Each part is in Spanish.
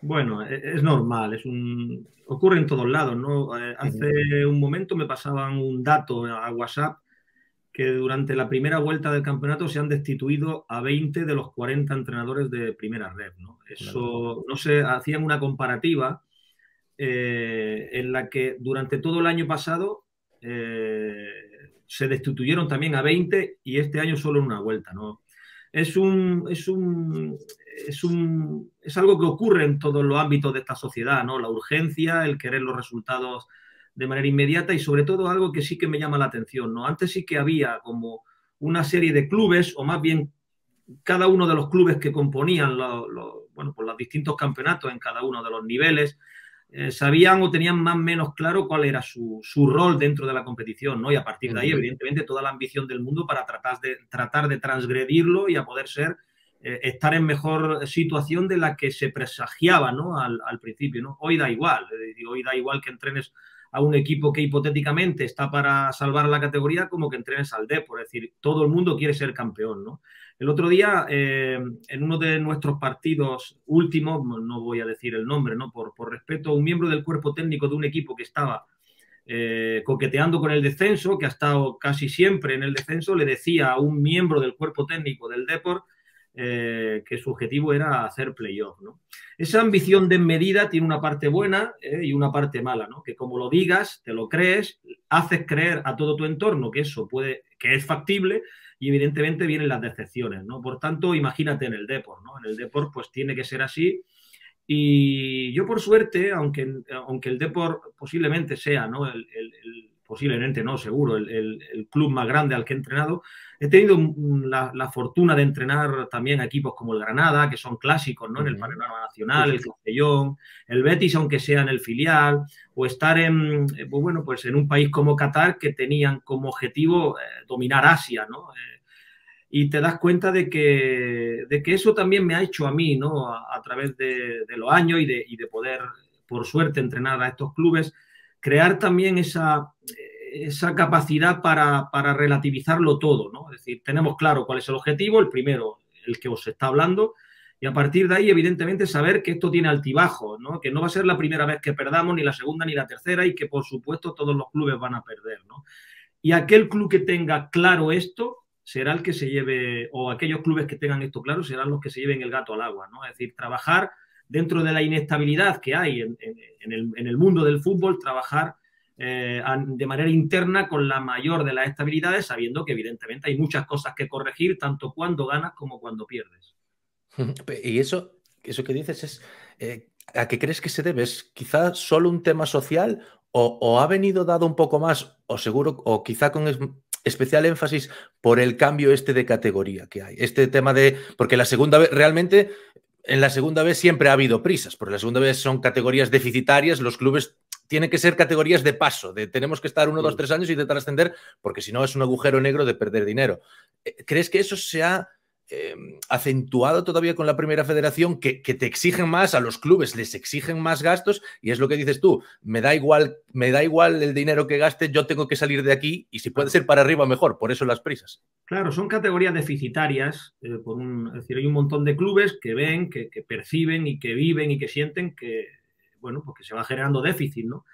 Bueno, es normal, ocurre en todos lados, ¿no? Hace un momento me pasaban un dato a WhatsApp que durante la primera vuelta del campeonato se han destituido a 20 de los 40 entrenadores de primera red, ¿no? Eso, no sé, hacían una comparativa en la que durante todo el año pasado se destituyeron también a 20 y este año solo en una vuelta, ¿no? Es algo que ocurre en todos los ámbitos de esta sociedad, ¿no? La urgencia, el querer los resultados de manera inmediata y sobre todo algo que sí que me llama la atención, ¿no? Antes sí que había como una serie de clubes, o más bien cada uno de los clubes que componían bueno, pues los distintos campeonatos en cada uno de los niveles, sabían o tenían más o menos claro cuál era su rol dentro de la competición, ¿no? Y a partir de ahí, evidentemente, toda la ambición del mundo para tratar de transgredirlo y a poder ser, estar en mejor situación de la que se presagiaba, ¿no? Al principio, ¿no? Hoy da igual, hoy da igual que entrenes a un equipo que hipotéticamente está para salvar la categoría como que entrenes al Depor, es decir, todo el mundo quiere ser campeón, ¿no? El otro día, en uno de nuestros partidos últimos, no voy a decir el nombre, ¿no? Por respeto, un miembro del cuerpo técnico de un equipo que estaba coqueteando con el descenso, que ha estado casi siempre en el descenso, le decía a un miembro del cuerpo técnico del Depor que su objetivo era hacer playoff, ¿no? Esa ambición desmedida tiene una parte buena y una parte mala, ¿no? Que como lo digas, te lo crees, haces creer a todo tu entorno que eso que es factible y evidentemente vienen las decepciones, ¿no? Por tanto, imagínate en el Depor, ¿no? En el Depor pues tiene que ser así y yo por suerte, aunque el Depor posiblemente sea, ¿no? Posiblemente no, seguro, el club más grande al que he entrenado, he tenido la fortuna de entrenar también a equipos como el Granada, que son clásicos, ¿no? En el panorama nacional, el Castellón, el Betis, aunque sea en el filial, o estar pues en un país como Qatar, que tenían como objetivo dominar Asia, ¿no? Y te das cuenta de que eso también me ha hecho a mí, ¿no? A través de los años y de poder, por suerte, entrenar a estos clubes, crear también esa capacidad para relativizarlo todo, ¿no? Es decir, tenemos claro cuál es el objetivo, el primero, el que os está hablando, y a partir de ahí, evidentemente, saber que esto tiene altibajos, ¿no? Que no va a ser la primera vez que perdamos, ni la segunda ni la tercera, y que, por supuesto, todos los clubes van a perder, ¿no? Y aquel club que tenga claro esto será el que se lleve, o aquellos clubes que tengan esto claro serán los que se lleven el gato al agua, ¿no? Es decir, trabajar dentro de la inestabilidad que hay en el mundo del fútbol, trabajar de manera interna con la mayor de las estabilidades, sabiendo que evidentemente hay muchas cosas que corregir, tanto cuando ganas como cuando pierdes. Y eso que dices es, ¿a qué crees que se debe? ¿Es quizá solo un tema social o ha venido dado un poco más, o seguro, o quizá con especial énfasis por el cambio este de categoría que hay? Este tema de, porque la segunda vez, realmente, en la segunda vez siempre ha habido prisas, porque la segunda vez son categorías deficitarias, los clubes tienen que ser categorías de paso, de tenemos que estar 1, 2, 3 años y intentar ascender, porque si no es un agujero negro de perder dinero. ¿Crees que eso se ha acentuado todavía con la primera federación, que te exigen más, a los clubes les exigen más gastos y es lo que dices tú, me da igual el dinero que gaste, yo tengo que salir de aquí y si puede ser para arriba mejor, por eso las prisas? Claro, son categorías deficitarias, es decir, hay un montón de clubes que ven, que perciben y que viven y que sienten que, bueno, pues que se va generando déficit, ¿no?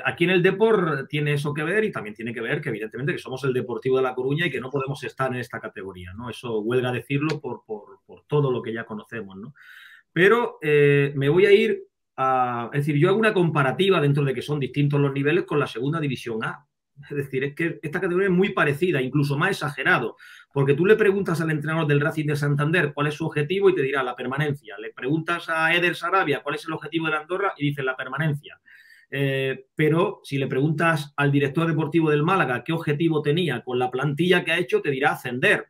Aquí en el Depor tiene eso que ver y también tiene que ver que evidentemente que somos el Deportivo de La Coruña y que no podemos estar en esta categoría, ¿no? Eso huelga decirlo por todo lo que ya conocemos, ¿no? Pero me voy a ir es decir, yo hago una comparativa dentro de que son distintos los niveles con la segunda división A. Es decir, es que esta categoría es muy parecida, incluso más exagerado, porque tú le preguntas al entrenador del Racing de Santander cuál es su objetivo y te dirá la permanencia. Le preguntas a Eder Sarabia cuál es el objetivo de la Andorra y dice la permanencia. Pero si le preguntas al director deportivo del Málaga qué objetivo tenía con la plantilla que ha hecho, te dirá ascender.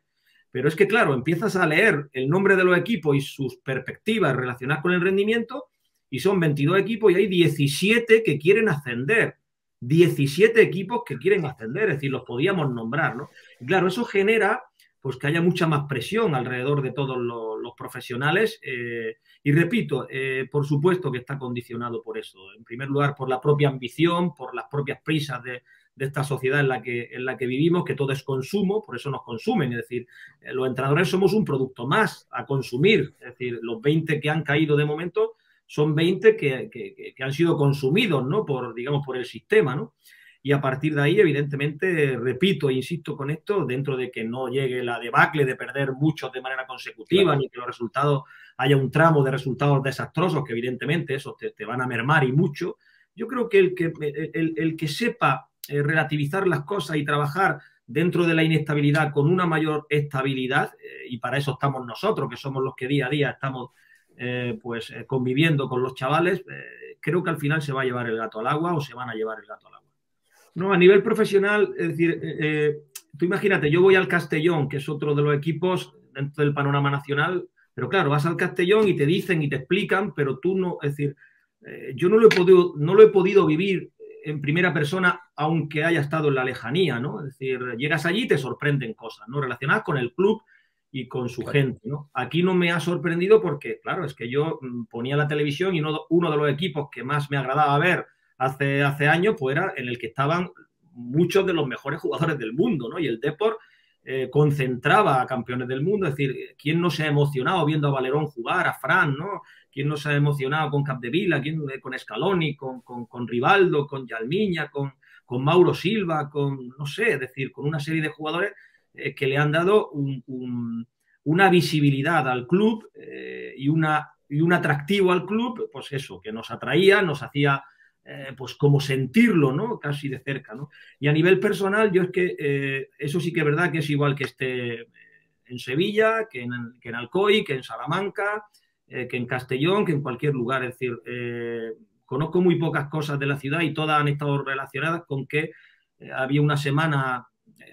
Pero es que, claro, empiezas a leer el nombre de los equipos y sus perspectivas relacionadas con el rendimiento y son 22 equipos y hay 17 que quieren ascender. 17 equipos que quieren ascender, es decir, los podíamos nombrar, ¿no? Y claro, eso genera pues que haya mucha más presión alrededor de todos los profesionales. Y repito, por supuesto que está condicionado por eso. En primer lugar, por la propia ambición, por las propias prisas de de esta sociedad en la que vivimos, que todo es consumo, por eso nos consumen. Es decir, los entrenadores somos un producto más a consumir. Es decir, los 20 que han caído de momento son 20 que han sido consumidos, ¿no? Digamos, por el sistema, ¿no? Y a partir de ahí, evidentemente, repito e insisto con esto, dentro de que no llegue la debacle de perder muchos de manera consecutiva, claro, ni que los resultados, haya un tramo de resultados desastrosos, que evidentemente eso te van a mermar y mucho. Yo creo que el que sepa relativizar las cosas y trabajar dentro de la inestabilidad con una mayor estabilidad, y para eso estamos nosotros, que somos los que día a día estamos conviviendo con los chavales, creo que al final se va a llevar el gato al agua o se van a llevar el gato al agua. No, a nivel profesional, es decir, tú imagínate, yo voy al Castellón, que es otro de los equipos dentro del panorama nacional, pero claro, vas al Castellón y te dicen y te explican, pero tú no, es decir, yo no lo he podido vivir en primera persona, aunque haya estado en la lejanía, ¿no? Es decir, llegas allí y te sorprenden cosas, ¿no? Relacionadas con el club y con su gente, ¿no? Aquí no me ha sorprendido porque, claro, es que yo ponía la televisión y uno de los equipos que más me agradaba ver hace años, pues era en el que estaban muchos de los mejores jugadores del mundo, ¿no? Y el Depor concentraba a campeones del mundo. Es decir, ¿quién no se ha emocionado viendo a Valerón jugar, a Fran, ¿no? ¿Quién no se ha emocionado con Capdevila, con Scaloni, con Rivaldo, con Yalmiña, con Mauro Silva, no sé, es decir, con una serie de jugadores que le han dado una visibilidad al club y un atractivo al club, pues eso, que nos atraía, nos hacía pues como sentirlo, ¿no? Casi de cerca, ¿no? Y a nivel personal, yo es que eso sí que es verdad que es igual que esté en Sevilla, que en Alcoy, que en Salamanca, que en Castellón, que en cualquier lugar. Es decir, conozco muy pocas cosas de la ciudad y todas han estado relacionadas con que había una semana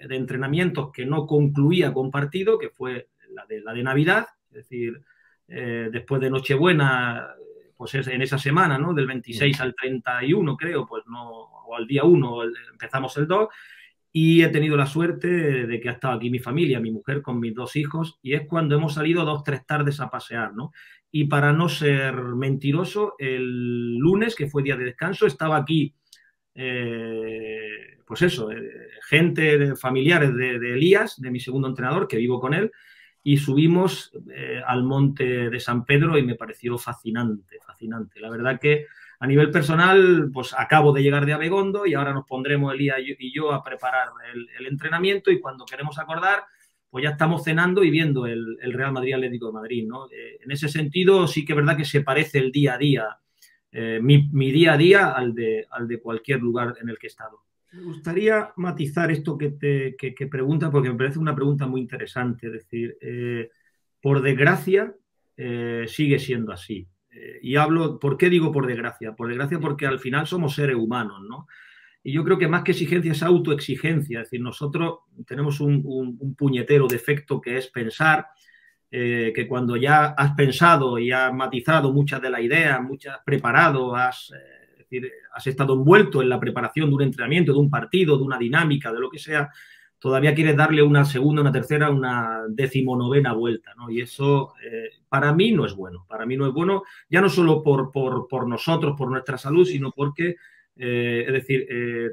de entrenamientos que no concluía con partido, que fue la de Navidad, es decir, después de Nochebuena, pues en esa semana, ¿no? Del 26 al 31, creo, pues no, o al día 1 empezamos el 2, y he tenido la suerte de que ha estado aquí mi familia, mi mujer con mis 2 hijos, y es cuando hemos salido 2 o 3 tardes a pasear, ¿no? Y para no ser mentiroso, el lunes, que fue día de descanso, estaba aquí, pues eso, gente, familiares de Elías, de mi segundo entrenador, que vivo con él, y subimos al monte de San Pedro y me pareció fascinante, fascinante. La verdad que a nivel personal, pues acabo de llegar de Abegondo y ahora nos pondremos Elías y yo a preparar el entrenamiento, y cuando queremos acordar, pues ya estamos cenando y viendo el Real Madrid Atlético de Madrid, ¿no? En ese sentido sí que es verdad que se parece el día a día, mi día a día al de cualquier lugar en el que he estado. Me gustaría matizar esto que pregunta, porque me parece una pregunta muy interesante. Es decir, por desgracia, sigue siendo así. Y hablo, ¿por qué digo por desgracia? Por desgracia porque al final somos seres humanos, ¿no? Y yo creo que más que exigencia es autoexigencia. Es decir, nosotros tenemos un puñetero defecto que es pensar que cuando ya has pensado y has matizado muchas de las ideas, has preparado, has estado envuelto en la preparación de un entrenamiento, de un partido, de una dinámica, de lo que sea, todavía quieres darle una segunda, una tercera, una 19ª vuelta, ¿no? Y eso para mí no es bueno. Para mí no es bueno, ya no solo por nosotros, por nuestra salud, sino porque, es decir,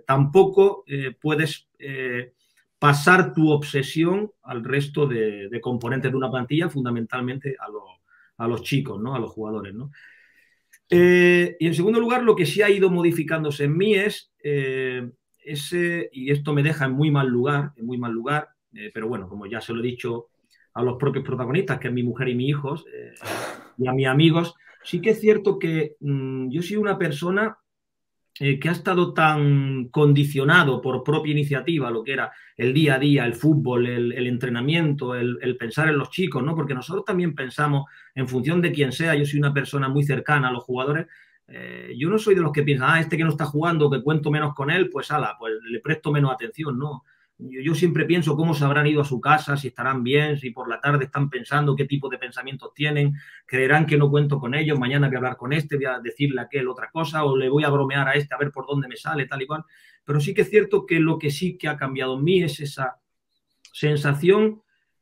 tampoco puedes pasar tu obsesión al resto de componentes de una plantilla, fundamentalmente a los chicos, ¿no? A los jugadores, ¿no? Y en segundo lugar, lo que sí ha ido modificándose en mí es y esto me deja en muy mal lugar, pero bueno, como ya se lo he dicho a los propios protagonistas, que es mi mujer y mis hijos, y a mis amigos, sí que es cierto que yo soy una persona que ha estado tan condicionado por propia iniciativa, lo que era el día a día, el fútbol, el entrenamiento, el pensar en los chicos, ¿no? Porque nosotros también pensamos en función de quién sea. Yo soy una persona muy cercana a los jugadores. Yo no soy de los que piensan, este que no está jugando, que cuento menos con él, pues pues le presto menos atención, ¿no? Yo siempre pienso cómo se habrán ido a su casa, si estarán bien, si por la tarde están pensando qué tipo de pensamientos tienen, creerán que no cuento con ellos, mañana voy a hablar con este, voy a decirle a aquel otra cosa, o le voy a bromear a este a ver por dónde me sale, tal y cual. Pero sí que es cierto que lo que sí que ha cambiado en mí es esa sensación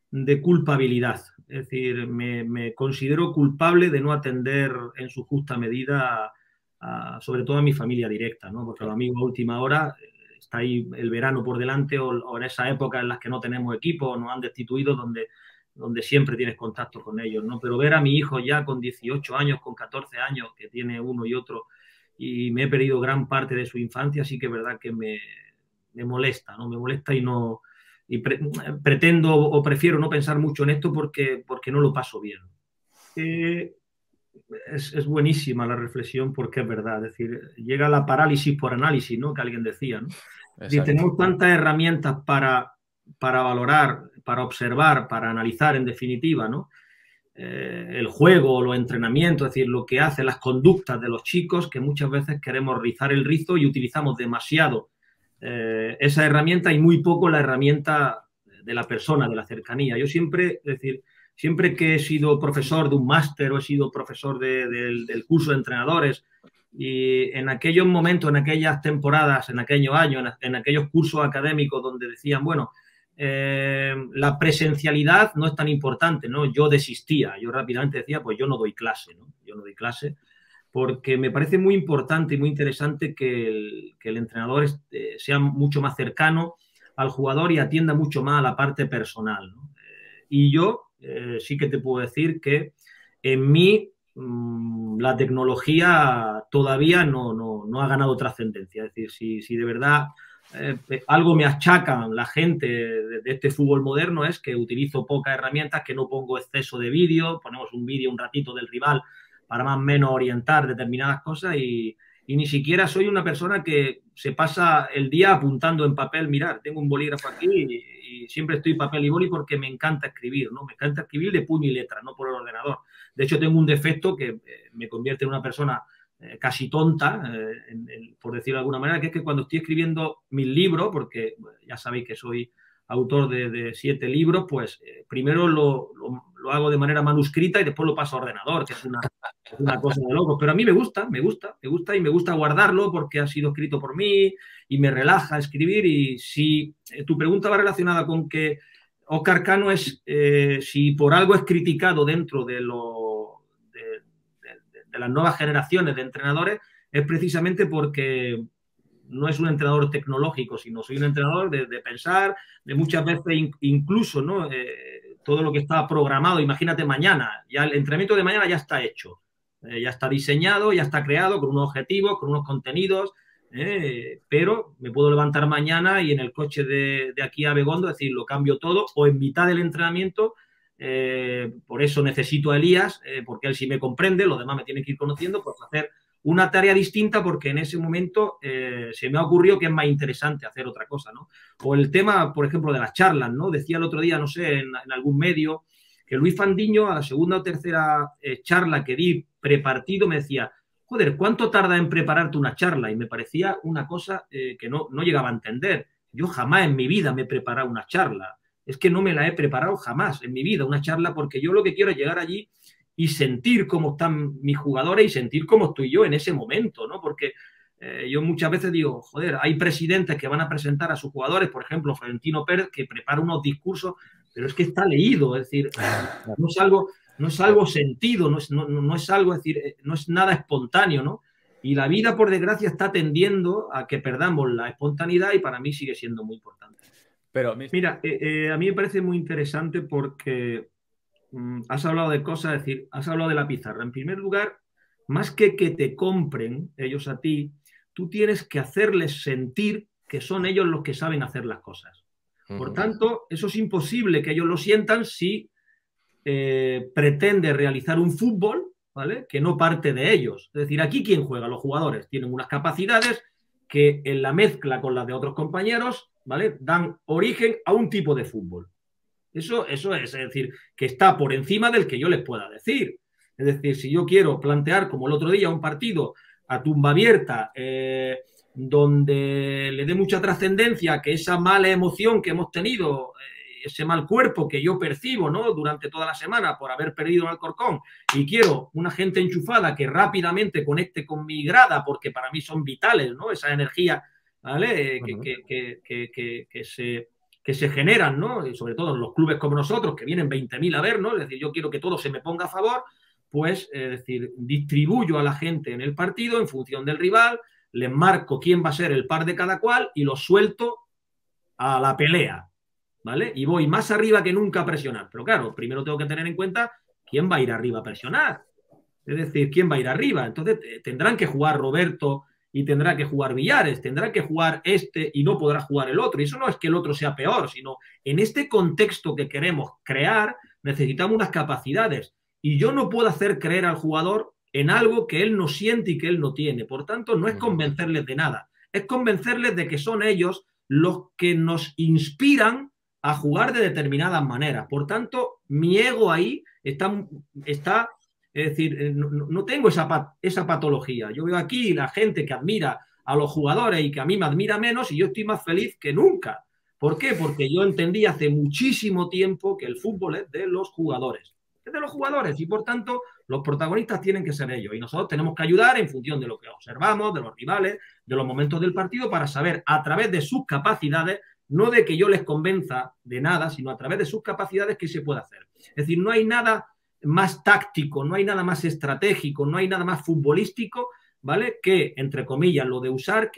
de culpabilidad. Es decir, me considero culpable de no atender en su justa medida sobre todo a mi familia directa, ¿no? Porque los amigos a última hora está ahí el verano por delante o en esa época en las que no tenemos equipo o nos han destituido, donde siempre tienes contacto con ellos, ¿no? Pero ver a mi hijo ya con 18 años, con 14 años, que tiene uno y otro, y me he perdido gran parte de su infancia, sí que es verdad que me molesta, ¿no? Me molesta y pretendo o prefiero no pensar mucho en esto porque no lo paso bien. Es buenísima la reflexión porque es verdad, es decir, llega la parálisis por análisis, ¿no? Que alguien decía, ¿no? Y tenemos tantas herramientas para valorar, para observar, para analizar en definitiva, ¿no? El juego, los entrenamientos, es decir, lo que hace, las conductas de los chicos, que muchas veces queremos rizar el rizo y utilizamos demasiado esa herramienta y muy poco la herramienta de la persona, de la cercanía. Yo siempre, es decir, siempre que he sido profesor de un máster o he sido profesor del curso de entrenadores y en aquellos momentos, en aquellas temporadas, en aquellos años, en aquellos cursos académicos donde decían, bueno, la presencialidad no es tan importante, ¿no? Yo desistía, yo rápidamente decía, pues yo no doy clase, ¿no? Yo no doy clase porque me parece muy importante y muy interesante que el entrenador sea mucho más cercano al jugador y atienda mucho más a la parte personal, ¿no? Y yo sí que te puedo decir que en mí la tecnología todavía no ha ganado trascendencia. Es decir, si de verdad algo me achacan la gente de este fútbol moderno es que utilizo pocas herramientas, que no pongo exceso de vídeo, ponemos un vídeo un ratito del rival para más o menos orientar determinadas cosas y ni siquiera soy una persona que se pasa el día apuntando en papel, mirar, tengo un bolígrafo aquí y siempre estoy papel y boli porque me encanta escribir, ¿no? Me encanta escribir de puño y letra, no por el ordenador. De hecho, tengo un defecto que me convierte en una persona casi tonta, por decirlo de alguna manera, que es que cuando estoy escribiendo mis libros, porque ya sabéis que soy autor de 7 libros, pues primero lo hago de manera manuscrita y después lo paso a ordenador, que es una cosa de locos. Pero a mí me gusta y me gusta guardarlo porque ha sido escrito por mí y me relaja escribir. Y si tu pregunta va relacionada con que Óscar Cano si por algo es criticado dentro de las nuevas generaciones de entrenadores, es precisamente porque no es un entrenador tecnológico, sino soy un entrenador de pensar, de muchas veces incluso, ¿no? Todo lo que está programado, imagínate mañana, ya el entrenamiento de mañana ya está hecho, ya está diseñado, ya está creado con unos objetivos, con unos contenidos, pero me puedo levantar mañana y en el coche de aquí a Begondo decir, lo cambio todo, o en mitad del entrenamiento, por eso necesito a Elías, porque él sí me comprende, los demás me tienen que ir conociendo, pues hacer una tarea distinta porque en ese momento se me ha ocurrido que es más interesante hacer otra cosa, ¿no? O el tema, por ejemplo, de las charlas, ¿no? Decía el otro día, no sé, en algún medio, que Luis Fandiño, a la segunda o tercera charla que di prepartido, me decía, joder, ¿cuánto tarda en prepararte una charla? Y me parecía una cosa que no llegaba a entender. Yo jamás en mi vida me he preparado una charla. Es que no me la he preparado jamás en mi vida, una charla, porque yo lo que quiero es llegar allí y sentir cómo están mis jugadores y sentir cómo estoy yo en ese momento, ¿no? Porque yo muchas veces digo, joder, hay presidentes que van a presentar a sus jugadores, por ejemplo, Florentino Pérez, que prepara unos discursos, pero es que está leído, es decir, no es algo sentido, no es algo, es decir, no es nada espontáneo, ¿no? Y la vida, por desgracia, está tendiendo a que perdamos la espontaneidad y para mí sigue siendo muy importante. Pero, mira, a mí me parece muy interesante porque has hablado de cosas, es decir, has hablado de la pizarra. En primer lugar, más que te compren ellos a ti, tú tienes que hacerles sentir que son ellos los que saben hacer las cosas. Por tanto, eso es imposible que ellos lo sientan si pretende realizar un fútbol, ¿vale?, que no parte de ellos. Es decir, aquí ¿quién juega? Los jugadores tienen unas capacidades que en la mezcla con las de otros compañeros, ¿vale?, dan origen a un tipo de fútbol. Eso es decir, que está por encima del que yo les pueda decir. Es decir, si yo quiero plantear, como el otro día, un partido a tumba abierta, donde le dé mucha trascendencia que esa mala emoción que hemos tenido, ese mal cuerpo que yo percibo, ¿no?, durante toda la semana por haber perdido en Alcorcón, y quiero una gente enchufada que rápidamente conecte con mi grada, porque para mí son vitales, ¿no?, esa energía, ¿vale?, que se generan, ¿no?, y sobre todo en los clubes como nosotros, que vienen 20.000 a vernos, es decir, yo quiero que todo se me ponga a favor, pues, es decir, distribuyo a la gente en el partido en función del rival, les marco quién va a ser el par de cada cual y los suelto a la pelea, ¿vale? Y voy más arriba que nunca a presionar. Pero claro, primero tengo que tener en cuenta quién va a ir arriba a presionar. Es decir, quién va a ir arriba. Entonces tendrán que jugar Roberto y tendrá que jugar Villares, tendrá que jugar este y no podrá jugar el otro. Y eso no es que el otro sea peor, sino en este contexto que queremos crear necesitamos unas capacidades. Y yo no puedo hacer creer al jugador en algo que él no siente y que él no tiene. Por tanto, no es convencerles de nada, es convencerles de que son ellos los que nos inspiran a jugar de determinadas maneras. Por tanto, mi ego ahí está es decir, no tengo esa patología. Yo veo aquí la gente que admira a los jugadores y que a mí me admira menos y yo estoy más feliz que nunca. ¿Por qué? Porque yo entendí hace muchísimo tiempo que el fútbol es de los jugadores. Es de los jugadores y por tanto los protagonistas tienen que ser ellos y nosotros tenemos que ayudar en función de lo que observamos, de los rivales, de los momentos del partido para saber a través de sus capacidades, no de que yo les convenza de nada, sino a través de sus capacidades qué se puede hacer. Es decir, no hay nada más táctico, no hay nada más estratégico, no hay nada más futbolístico, ¿vale? Que, entre comillas, lo de usar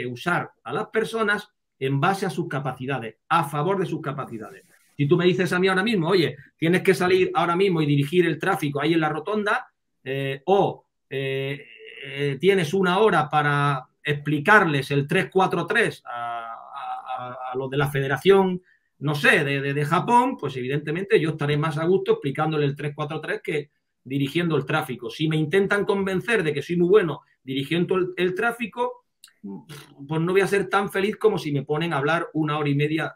a las personas en base a sus capacidades, a favor de sus capacidades. Si tú me dices a mí ahora mismo, oye, tienes que salir ahora mismo y dirigir el tráfico ahí en la rotonda, tienes una hora para explicarles el 3-4-3 a los de la Federación, no sé, de Japón, pues evidentemente yo estaré más a gusto explicándole el 3-4-3 que dirigiendo el tráfico. Si me intentan convencer de que soy muy bueno dirigiendo el tráfico, pues no voy a ser tan feliz como si me ponen a hablar una hora y media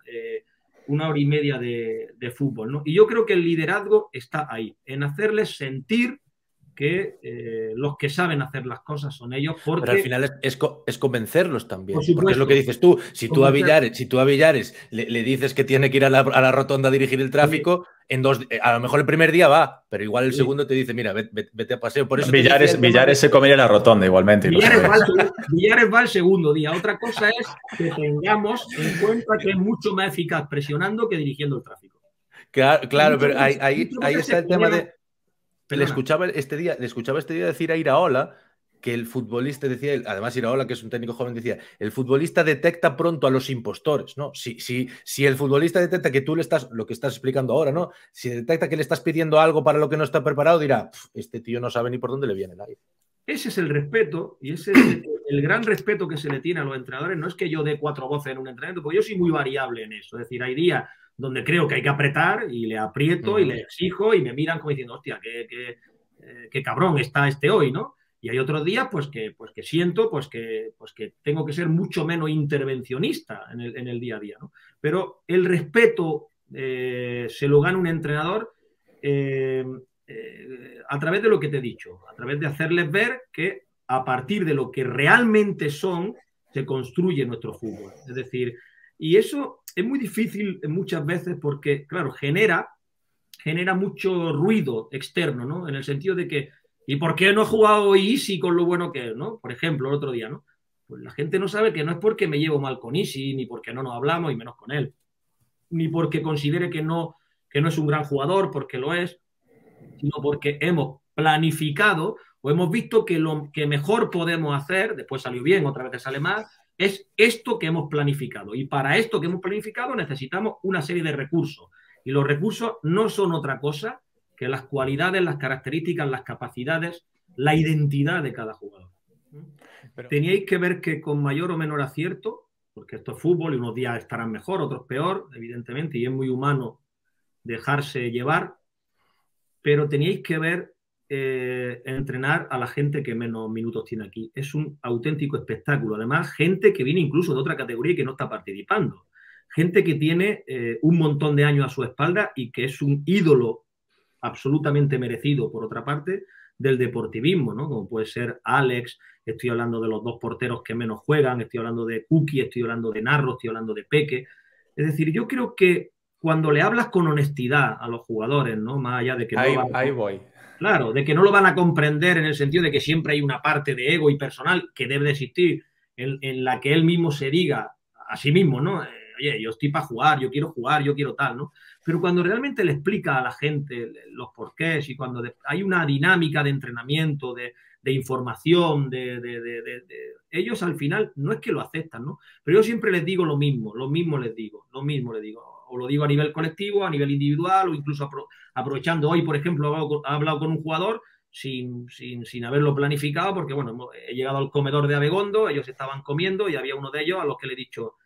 de fútbol, ¿no? Y yo creo que el liderazgo está ahí, en hacerles sentir que los que saben hacer las cosas son ellos. Porque, pero al final es convencerlos también. Por supuesto, porque es lo que dices tú. Si tú a Villares le dices que tiene que ir a la rotonda a dirigir el tráfico, sí, a lo mejor el primer día va, pero igual el segundo te dice, mira, vete a paseo. Por eso Villares se comería la rotonda igualmente. Villares va el segundo día. Otra cosa es que tengamos en cuenta que es mucho más eficaz presionando que dirigiendo el tráfico. Claro, pero ahí está el tema de... Le escuchaba este día decir a Iraola que el futbolista decía, además Iraola, que es un técnico joven, decía, el futbolista detecta pronto a los impostores, ¿no? Si el futbolista detecta que tú lo que estás explicando ahora, ¿no? Si detecta que le estás pidiendo algo para lo que no está preparado, dirá, este tío no sabe ni por dónde le viene el aire. Ese es el respeto, y ese es el gran respeto que se le tiene a los entrenadores. No es que yo dé 4 voces en un entrenamiento, porque yo soy muy variable en eso. Es decir, hay días donde creo que hay que apretar y le aprieto y le exijo y me miran como diciendo, hostia, qué cabrón está este hoy, ¿no? Y hay otros días pues que siento que tengo que ser mucho menos intervencionista en el día a día, ¿no? Pero el respeto se lo gana un entrenador a través de lo que te he dicho, a través de hacerles ver que a partir de lo que realmente son se construye nuestro fútbol. Es decir, y eso es muy difícil muchas veces porque, claro, genera mucho ruido externo, ¿no? En el sentido de que, ¿y por qué no he jugado Isi con lo bueno que es, ¿no? Por ejemplo, el otro día, ¿no? Pues la gente no sabe que no es porque me llevo mal con Isi, ni porque no nos hablamos y menos con él, ni porque considere que no es un gran jugador, porque lo es, sino porque hemos planificado o hemos visto que lo que mejor podemos hacer, después salió bien, otra vez sale mal, es esto que hemos planificado. Y para esto que hemos planificado necesitamos una serie de recursos. Y los recursos no son otra cosa que las cualidades, las características, las capacidades, la identidad de cada jugador. Teníais que ver que con mayor o menor acierto, porque esto es fútbol y unos días estarán mejor, otros peor, evidentemente, y es muy humano dejarse llevar, pero teníais que ver entrenar a la gente que menos minutos tiene aquí. Es un auténtico espectáculo. Además, gente que viene incluso de otra categoría y que no está participando. Gente que tiene un montón de años a su espalda y que es un ídolo absolutamente merecido, por otra parte, del deportivismo, ¿no? Como puede ser Alex, estoy hablando de los 2 porteros que menos juegan, estoy hablando de Kuki, estoy hablando de Narro, estoy hablando de Peque. Es decir, yo creo que cuando le hablas con honestidad a los jugadores, ¿no? Más allá de que ahí voy. Claro, de que no lo van a comprender en el sentido de que siempre hay una parte de ego y personal que debe de existir en la que él mismo se diga a sí mismo, ¿no? Oye, yo estoy para jugar, yo quiero tal, ¿no? Pero cuando realmente le explica a la gente los porqués y cuando hay una dinámica de entrenamiento, de de información, ellos al final no es que lo aceptan, ¿no? Pero yo siempre les digo lo mismo les digo. O lo digo a nivel colectivo, a nivel individual, o incluso aprovechando hoy, por ejemplo, he hablado con un jugador sin haberlo planificado, porque bueno, he llegado al comedor de Abegondo, ellos estaban comiendo y había uno de ellos a los que le he dicho,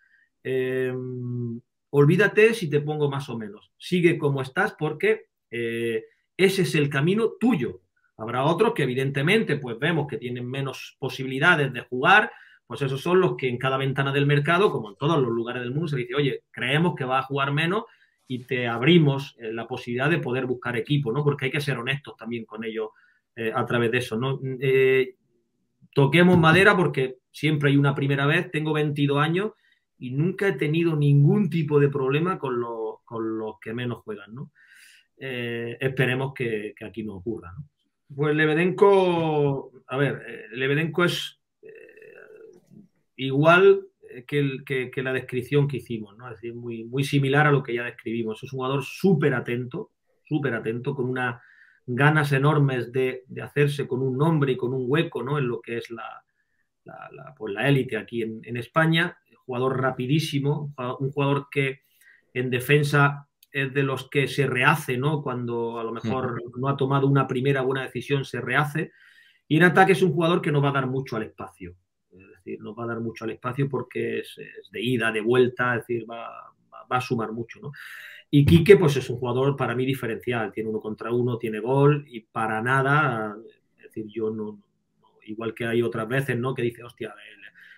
olvídate si te pongo más o menos, sigue como estás porque ese es el camino tuyo. Habrá otros que evidentemente pues vemos que tienen menos posibilidades de jugar, pues esos son los que en cada ventana del mercado, como en todos los lugares del mundo, se dice, oye, creemos que va a jugar menos y te abrimos la posibilidad de poder buscar equipo, ¿no? Porque hay que ser honestos también con ellos a través de eso, ¿no? Toquemos madera porque siempre hay una primera vez, tengo 22 años y nunca he tenido ningún tipo de problema con los que menos juegan, ¿no? Esperemos que aquí no ocurra, ¿no? Pues Lebedenko, a ver, Lebedenko es igual que la descripción que hicimos, ¿no? Es decir, muy similar a lo que ya describimos. Es un jugador súper atento, con unas ganas enormes de hacerse con un nombre y con un hueco, ¿no? En lo que es la élite aquí en España. Jugador rapidísimo, un jugador que en defensa es de los que se rehace, ¿no? Cuando a lo mejor no ha tomado una primera buena decisión, se rehace. Y en ataque es un jugador que no va a dar mucho al espacio. Es decir, no va a dar mucho al espacio porque es de ida, de vuelta, es decir, va a sumar mucho, ¿no? Y Quique, pues es un jugador para mí diferencial. Tiene 1 contra 1, tiene gol y para nada, es decir, yo no igual que hay otras veces, ¿no? Que dice, hostia,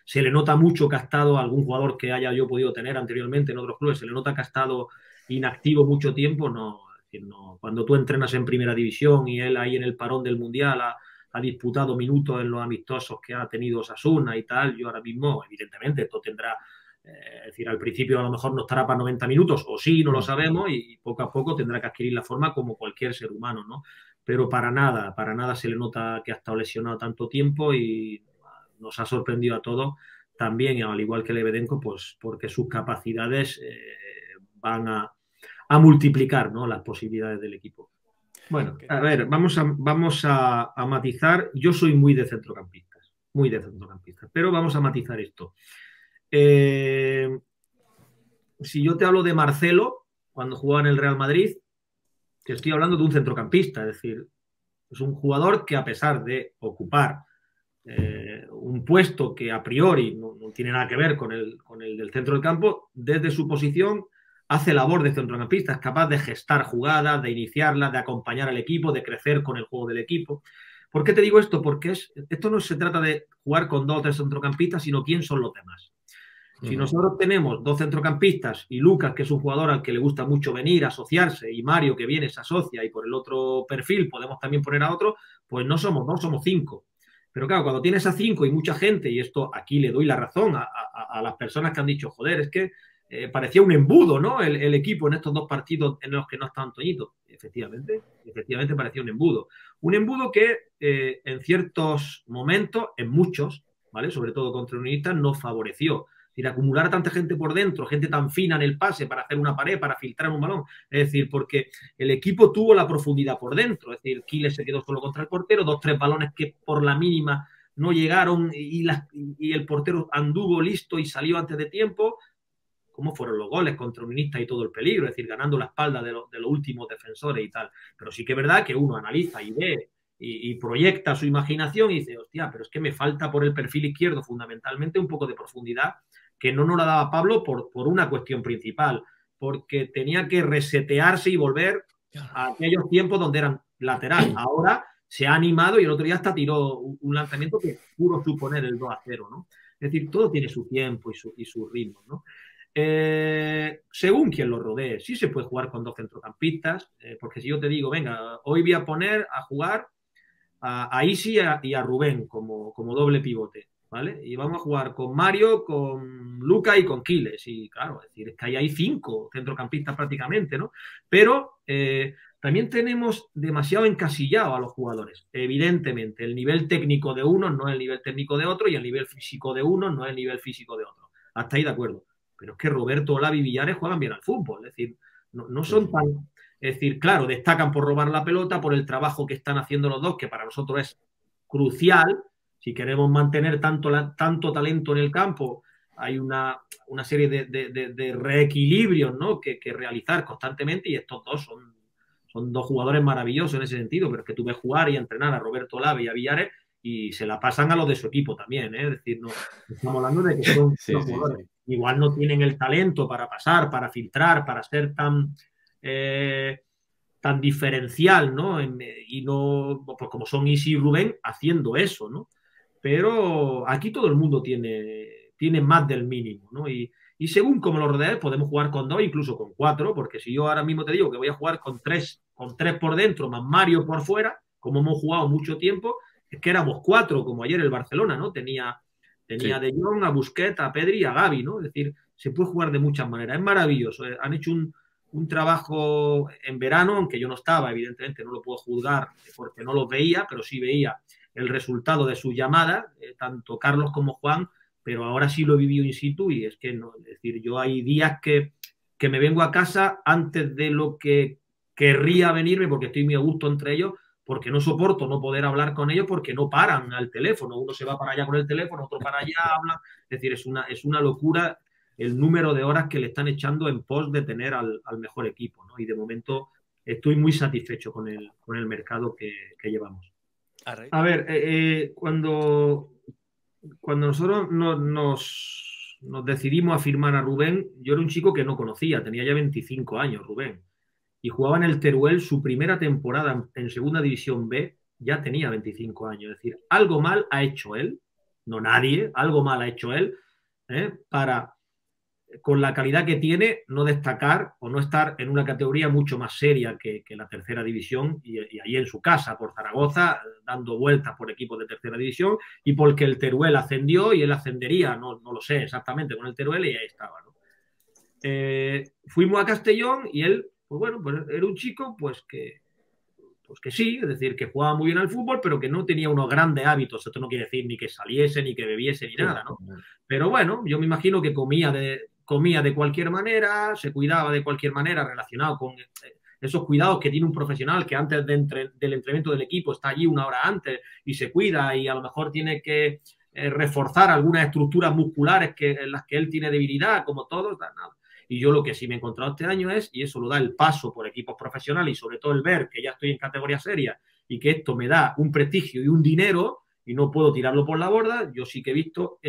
se le nota mucho que ha estado algún jugador que haya yo podido tener anteriormente en otros clubes, se le nota que ha estado inactivo mucho tiempo, no. Es decir, no. Cuando tú entrenas en primera división y él ahí en el parón del Mundial ha disputado minutos en los amistosos que ha tenido Osasuna y tal, yo ahora mismo, evidentemente, esto tendrá, es decir, al principio a lo mejor no estará para 90 minutos, o sí, no lo sabemos, y poco a poco tendrá que adquirir la forma como cualquier ser humano, ¿no? Pero para nada se le nota que ha estado lesionado tanto tiempo y nos ha sorprendido a todos también, al igual que Lebedenko, pues porque sus capacidades van a multiplicar, ¿no? Las posibilidades del equipo. Bueno, a ver, vamos a matizar. Yo soy muy de centrocampistas, pero vamos a matizar esto. Si yo te hablo de Marcelo, cuando jugaba en el Real Madrid, te estoy hablando de un centrocampista, es decir, es un jugador que a pesar de ocupar un puesto que a priori no tiene nada que ver con el del centro del campo, desde su posición hace labor de centrocampista, es capaz de gestar jugadas, de iniciarlas, de acompañar al equipo, de crecer con el juego del equipo. ¿Por qué te digo esto? Porque esto no se trata de jugar con 2 o 3 centrocampistas, sino quién son los demás. Si nosotros tenemos 2 centrocampistas y Lucas, que es un jugador al que le gusta mucho venir, asociarse, y Mario, que viene, se asocia, y por el otro perfil podemos también poner a otro, pues no somos 2, somos 5. Pero claro, cuando tienes a 5 y mucha gente, y esto aquí le doy la razón a las personas que han dicho, joder, es que parecía un embudo, ¿no? El equipo en estos 2 partidos en los que no está Antoñito. Efectivamente parecía un embudo. Un embudo que en ciertos momentos, en muchos, ¿vale? Sobre todo contra Unionistas, nos favoreció. Es decir, acumular a tanta gente por dentro, gente tan fina en el pase para hacer una pared, para filtrar un balón. Es decir, porque el equipo tuvo la profundidad por dentro. Es decir, Quiles se quedó solo contra el portero, 2 o 3 balones que por la mínima no llegaron y el portero anduvo listo y salió antes de tiempo. ¿Cómo fueron los goles contra Unionistas y todo el peligro? Es decir, ganando la espalda de los últimos defensores y tal. Pero sí que es verdad que uno analiza y ve y proyecta su imaginación y dice, hostia, pero es que me falta por el perfil izquierdo fundamentalmente un poco de profundidad que no nos la daba Pablo por una cuestión principal, porque tenía que resetearse y volver a aquellos tiempos donde eran lateral. Ahora se ha animado y el otro día hasta tiró un lanzamiento que pudo suponer el 2-0, ¿no? Es decir, todo tiene su tiempo y su ritmo, ¿no? Según quien lo rodee, sí se puede jugar con 2 centrocampistas, porque si yo te digo, venga, hoy voy a poner a jugar a Isi y a Rubén como doble pivote, ¿vale? Y vamos a jugar con Mario, con Luca y con Quiles. Y claro, es decir, es que ahí hay 5 centrocampistas prácticamente, ¿no? Pero también tenemos demasiado encasillado a los jugadores. Evidentemente, el nivel técnico de uno no es el nivel técnico de otro y el nivel físico de uno no es el nivel físico de otro. Hasta ahí de acuerdo. Pero es que Roberto, Olavi y Villares juegan bien al fútbol. Es decir, no son tan... Es decir, claro, destacan por robar la pelota, por el trabajo que están haciendo los dos, que para nosotros es crucial. Si queremos mantener tanto talento en el campo, hay una serie de reequilibrios, ¿no?, que realizar constantemente, y estos dos son dos jugadores maravillosos en ese sentido, pero es que tú ves jugar y entrenar a Roberto Lave y a Villares y se la pasan a los de su equipo también, ¿eh? Es decir, no estamos hablando de que son Sí, los sí, jugadores. sí. Igual no tienen el talento para pasar, para filtrar, para ser tan diferencial, ¿no? Y no, pues como son Isi y Rubén, haciendo eso, ¿no? Pero aquí todo el mundo tiene más del mínimo, ¿no? Y según como lo rodees, podemos jugar con 2, incluso con 4, porque si yo ahora mismo te digo que voy a jugar con tres por dentro, más Mario por fuera, como hemos jugado mucho tiempo, es que éramos 4, como ayer el Barcelona, ¿no? Tenía Sí. De Jong, a Busquets, a Pedri y a Gavi, ¿no? Es decir, se puede jugar de muchas maneras. Es maravilloso. Han hecho un trabajo en verano, aunque yo no estaba, evidentemente no lo puedo juzgar porque no los veía, pero sí veía el resultado de su llamada, tanto Carlos como Juan, pero ahora sí lo he vivido in situ y es que, no, es decir, yo hay días que me vengo a casa antes de lo que querría venirme porque estoy muy a gusto entre ellos, porque no soporto no poder hablar con ellos porque no paran al teléfono. Uno se va para allá con el teléfono, otro para allá, habla. Es decir, es una locura el número de horas que le están echando en pos de tener al mejor equipo, ¿no? Y de momento estoy muy satisfecho con el mercado que llevamos. A ver, cuando nosotros nos decidimos a firmar a Rubén, yo era un chico que no conocía, tenía ya 25 años, Rubén, y jugaba en el Teruel su primera temporada en Segunda División B, ya tenía 25 años. Es decir, algo mal ha hecho él, no nadie, algo mal ha hecho él, para, con la calidad que tiene, no destacar o no estar en una categoría mucho más seria que la tercera división y ahí en su casa, por Zaragoza, dando vueltas por equipos de tercera división y porque el Teruel ascendió y él ascendería, no lo sé exactamente con el Teruel y ahí estaba, ¿no? Fuimos a Castellón y él, pues bueno, pues era un chico pues que sí, es decir, que jugaba muy bien al fútbol, pero que no tenía unos grandes hábitos. Esto no quiere decir ni que saliese, ni que bebiese, ni nada, ¿no? Pero bueno, yo me imagino que comía de cualquier manera, se cuidaba de cualquier manera, relacionado con esos cuidados que tiene un profesional que antes del entrenamiento del equipo está allí una hora antes y se cuida y a lo mejor tiene que reforzar algunas estructuras musculares en las que él tiene debilidad, como todos, nada. Y yo lo que sí me he encontrado este año es, y eso lo da el paso por equipos profesionales y sobre todo el ver que ya estoy en categoría seria y que esto me da un prestigio y un dinero y no puedo tirarlo por la borda, yo sí que he visto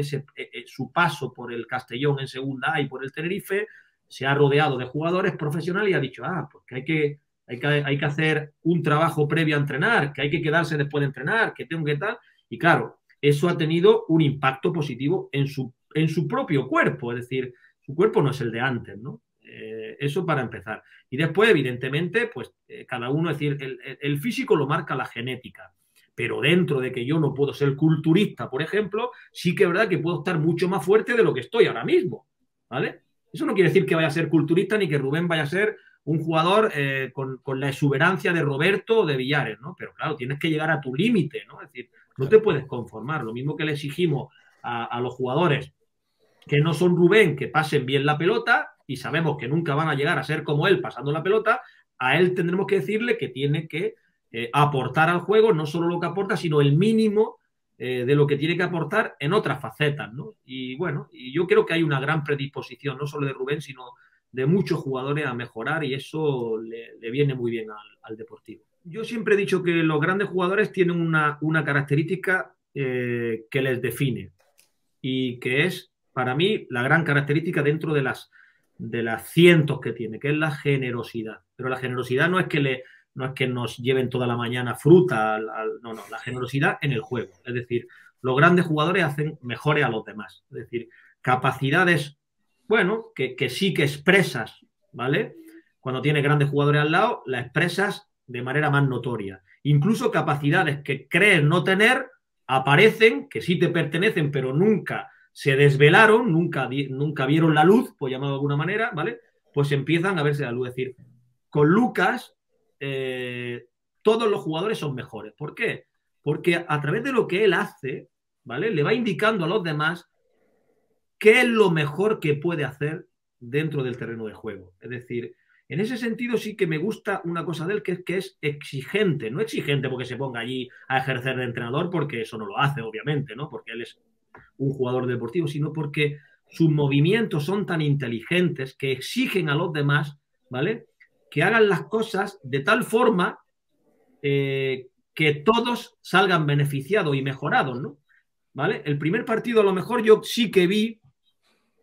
su paso por el Castellón en Segunda A y por el Tenerife, se ha rodeado de jugadores profesionales y ha dicho, pues que hay que hacer un trabajo previo a entrenar, que hay que quedarse después de entrenar, que tengo que tal. Y claro, eso ha tenido un impacto positivo en su propio cuerpo, es decir, su cuerpo no es el de antes, ¿no? Eso para empezar. Y después, evidentemente, pues cada uno, es decir, el físico lo marca la genética. Pero dentro de que yo no puedo ser culturista, por ejemplo, sí que es verdad que puedo estar mucho más fuerte de lo que estoy ahora mismo, ¿vale? Eso no quiere decir que vaya a ser culturista ni que Rubén vaya a ser un jugador con la exuberancia de Roberto o de Villares, ¿no? Pero claro, tienes que llegar a tu límite, ¿no? Es decir, no te puedes conformar. Lo mismo que le exigimos a los jugadores que no son Rubén, que pasen bien la pelota y sabemos que nunca van a llegar a ser como él pasando la pelota, a él tendremos que decirle que tiene que aportar al juego no solo lo que aporta, sino el mínimo de lo que tiene que aportar en otras facetas, ¿no? Y bueno, y yo creo que hay una gran predisposición, no solo de Rubén, sino de muchos jugadores a mejorar y eso le viene muy bien al Deportivo. Yo siempre he dicho que los grandes jugadores tienen una característica que les define y que es, para mí, la gran característica dentro de las cientos que tiene, que es la generosidad. Pero la generosidad no es que nos lleven toda la mañana fruta, no, la generosidad en el juego. Es decir, los grandes jugadores hacen mejores a los demás. Es decir, capacidades, bueno, que sí que expresas, ¿vale? Cuando tienes grandes jugadores al lado, las expresas de manera más notoria. Incluso capacidades que crees no tener, aparecen, que sí te pertenecen, pero nunca se desvelaron, nunca vieron la luz, por llamarlo de alguna manera, ¿vale? Pues empiezan a verse la luz. Es decir, con Lucas todos los jugadores son mejores. ¿Por qué? Porque a través de lo que él hace, ¿vale? Le va indicando a los demás qué es lo mejor que puede hacer dentro del terreno de juego. Es decir, En ese sentido sí que me gusta una cosa de él, que es exigente. No exigente porque se ponga allí a ejercer de entrenador, porque eso no lo hace, obviamente, ¿no? Porque él es un jugador deportivo, sino porque sus movimientos son tan inteligentes que exigen a los demás, ¿vale?, que hagan las cosas de tal forma que todos salgan beneficiados y mejorados, ¿no? ¿Vale? El primer partido a lo mejor yo sí que vi,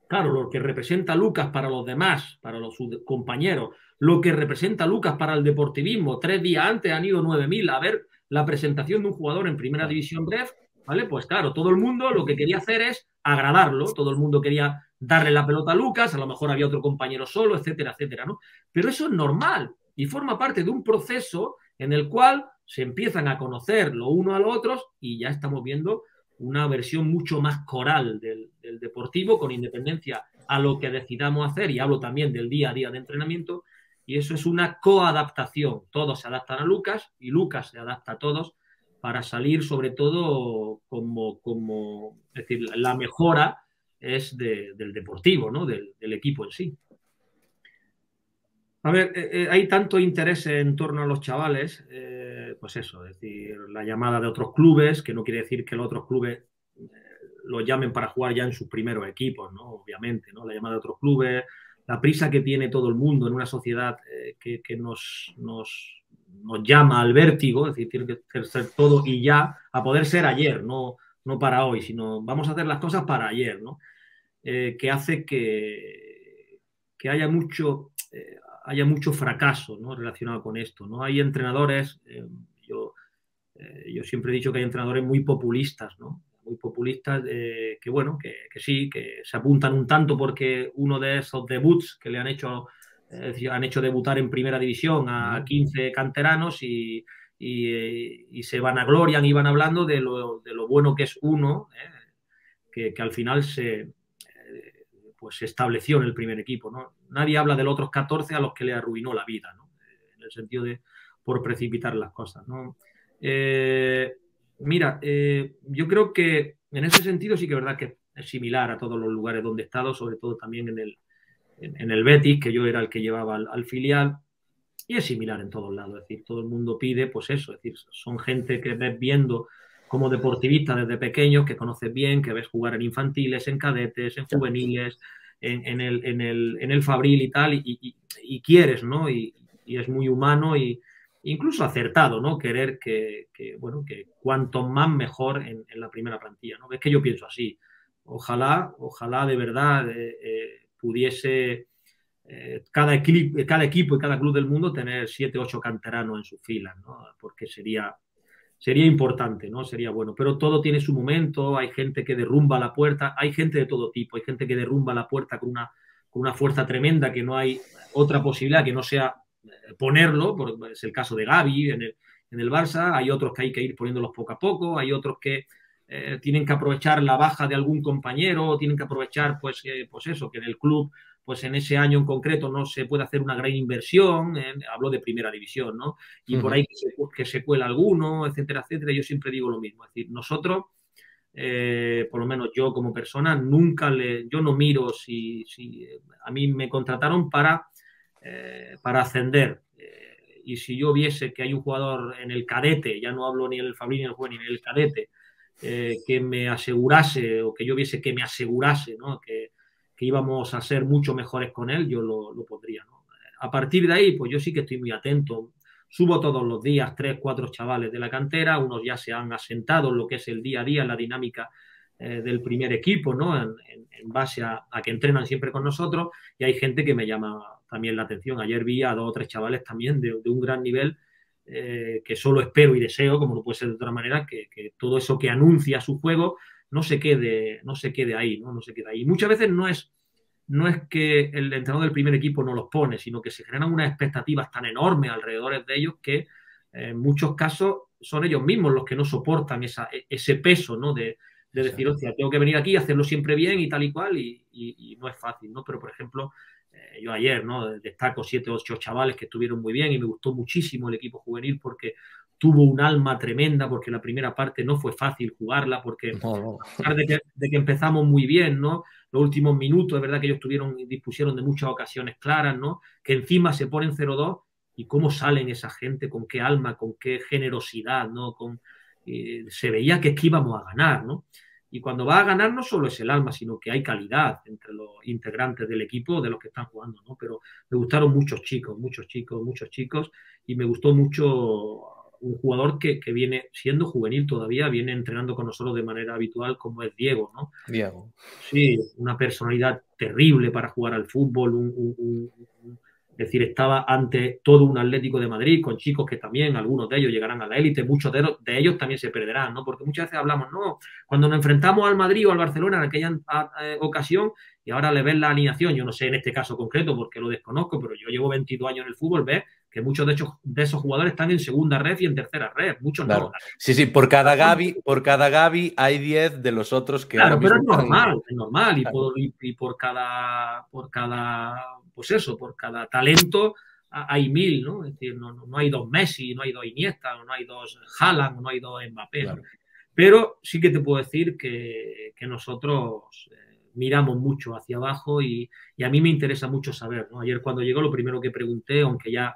claro, lo que representa Lucas para los demás, para sus compañeros, lo que representa Lucas para el deportivismo. 3 días antes han ido 9.000 a ver la presentación de un jugador en Primera División Ref, ¿vale? Pues claro, todo el mundo lo que quería hacer es agradarlo, todo el mundo quería darle la pelota a Lucas, a lo mejor había otro compañero solo, etcétera, etcétera, ¿no? Pero eso es normal y forma parte de un proceso en el cual se empiezan a conocer lo uno a los otros y ya estamos viendo una versión mucho más coral del deportivo, con independencia a lo que decidamos hacer, y hablo también del día a día de entrenamiento, y eso es una coadaptación. Todos se adaptan a Lucas y Lucas se adapta a todos para salir sobre todo es decir, la mejora es del deportivo, ¿no? Del equipo en sí. A ver, hay tanto interés en torno a los chavales, pues eso, es decir, la llamada de otros clubes, que no quiere decir que los otros clubes los llamen para jugar ya en sus primeros equipos, ¿no? Obviamente, ¿no? La llamada de otros clubes, la prisa que tiene todo el mundo en una sociedad que nos llama al vértigo, es decir, tiene que ser todo y ya, a poder ser ayer, no para hoy, sino vamos a hacer las cosas para ayer, ¿no? Que hace que haya mucho fracaso, ¿no?, relacionado con esto, ¿no? Hay entrenadores, yo siempre he dicho que hay entrenadores muy populistas, ¿no? Muy populistas, que bueno, que sí, que se apuntan un tanto porque uno de esos debuts que le han hecho debutar en Primera División a 15 canteranos y se vanaglorian y van hablando de lo bueno que es uno, que al final pues se estableció en el primer equipo, ¿no? Nadie habla de los otros 14 a los que le arruinó la vida, ¿no? En el sentido de por precipitar las cosas, ¿no? Mira, yo creo que en ese sentido sí que es verdad que es similar a todos los lugares donde he estado, sobre todo también en el Betis, que yo era el que llevaba al filial, y es similar en todos lados, es decir, todo el mundo pide, pues eso, es decir, son gente que ves viendo como deportivista desde pequeños, que conoces bien, que ves jugar en infantiles, en cadetes, en juveniles, en el Fabril y tal, y quieres, ¿no? Y es muy humano y incluso acertado, ¿no? Querer que cuanto más mejor en la primera plantilla, ¿no? Es que yo pienso así. Ojalá de verdad pudiese cada equipo y cada club del mundo tener 7 o 8 canteranos en sus filas, ¿no? Porque sería importante, ¿no? Sería bueno. Pero todo tiene su momento, hay gente que derrumba la puerta, hay gente de todo tipo, hay gente que derrumba la puerta con una fuerza tremenda, que no hay otra posibilidad que no sea ponerlo, es el caso de Gavi en el Barça, hay otros que hay que ir poniéndolos poco a poco, hay otros que tienen que aprovechar la baja de algún compañero, tienen que aprovechar pues eso, que en el club pues en ese año en concreto no se puede hacer una gran inversión, hablo de Primera División, ¿no? Y por ahí que se cuela alguno, etcétera, etcétera. Yo siempre digo lo mismo, es decir, nosotros, por lo menos yo como persona, yo no miro si a mí me contrataron para ascender, y si yo viese que hay un jugador en el cadete, ya no hablo ni en el Fabril ni en el juvenil, ni en el cadete, que me asegurase, o que yo viese que me asegurase, ¿no?, que íbamos a ser mucho mejores con él, yo lo pondría, ¿no? A partir de ahí, pues yo sí que estoy muy atento. Subo todos los días 3, 4 chavales de la cantera, unos ya se han asentado en lo que es el día a día, en la dinámica del primer equipo, ¿no? En base a que entrenan siempre con nosotros, y hay gente que me llama también la atención. Ayer vi a 2 o 3 chavales también de un gran nivel, que solo espero y deseo, como no puede ser de otra manera, que todo eso que anuncia su juego no se quede ahí, ¿no? No se quede ahí. Muchas veces no es que el entrenador del primer equipo no los pone, sino que se generan unas expectativas tan enormes alrededor de ellos que en muchos casos son ellos mismos los que no soportan ese peso, ¿no? De decir, hostia, tengo que venir aquí, hacerlo siempre bien y tal y cual, y no es fácil, ¿no? Pero, por ejemplo, yo ayer, ¿no?, destaco 7 o 8 chavales que estuvieron muy bien, y me gustó muchísimo el equipo juvenil porque tuvo un alma tremenda, porque la primera parte no fue fácil jugarla, porque No. a pesar de que empezamos muy bien, ¿no? Los últimos minutos, es verdad que ellos dispusieron de muchas ocasiones claras, ¿no? Que encima se ponen 0-2 y cómo salen esa gente, con qué alma, con qué generosidad, ¿no? Se veía que es que íbamos a ganar, ¿no? Y cuando va a ganar no solo es el alma, sino que hay calidad entre los integrantes del equipo, de los que están jugando, ¿no? Pero me gustaron muchos chicos, y me gustó mucho un jugador que viene siendo juvenil todavía, viene entrenando con nosotros de manera habitual, como es Diego, ¿no? Diego. Sí, una personalidad terrible para jugar al fútbol, es decir, estaba ante todo un Atlético de Madrid con chicos que también, algunos de ellos llegarán a la élite, muchos de ellos también se perderán, ¿no? Porque muchas veces hablamos, no, cuando nos enfrentamos al Madrid o al Barcelona en aquella ocasión, y ahora le ves la alineación, yo no sé en este caso concreto porque lo desconozco, pero yo llevo 22 años en el fútbol, ves que muchos de esos jugadores están en segunda red y en tercera red, muchos claro. no. Sí, por cada Gavi hay 10 de los otros que claro, ahora pero mismo es normal, claro. y por cada, pues eso, por cada talento hay 1000, ¿no? Es decir, no hay 2 Messi, no hay 2 Iniesta, no hay 2 Haaland, no hay 2 Mbappé, claro. ¿No? Pero sí que te puedo decir que nosotros miramos mucho hacia abajo y a mí me interesa mucho saber, ¿no? Ayer cuando llegó lo primero que pregunté, aunque ya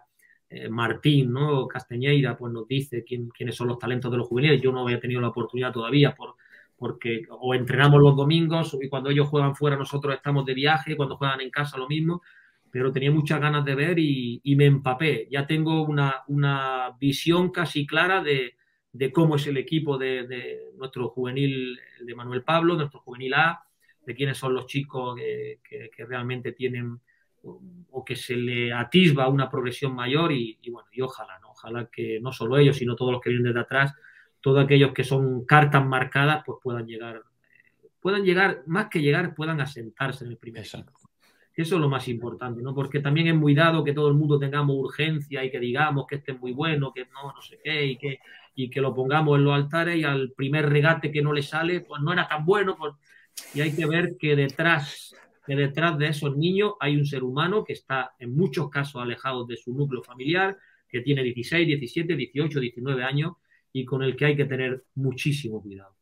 Martín, ¿no? Castañeira, pues nos dice quiénes son los talentos de los juveniles. Yo no había tenido la oportunidad todavía porque o entrenamos los domingos y cuando ellos juegan fuera nosotros estamos de viaje, cuando juegan en casa lo mismo, pero tenía muchas ganas de ver y me empapé. Ya tengo una visión casi clara de cómo es el equipo de nuestro juvenil, de Manuel Pablo, nuestro juvenil A, de quiénes son los chicos que realmente tienen o que se le atisba una progresión mayor y bueno, y ojalá, ¿no? Ojalá que no solo ellos, sino todos los que vienen desde atrás, todos aquellos que son cartas marcadas, pues puedan llegar, más que llegar, puedan asentarse en el primer equipo. Eso es lo más importante, ¿no? Porque también es muy dado que todo el mundo tengamos urgencia y que digamos que este es muy bueno, que no sé qué, y que lo pongamos en los altares y al primer regate que no le sale, pues no era tan bueno, pues, y hay que ver que detrás de esos niños hay un ser humano que está en muchos casos alejado de su núcleo familiar, que tiene 16, 17, 18, 19 años y con el que hay que tener muchísimo cuidado.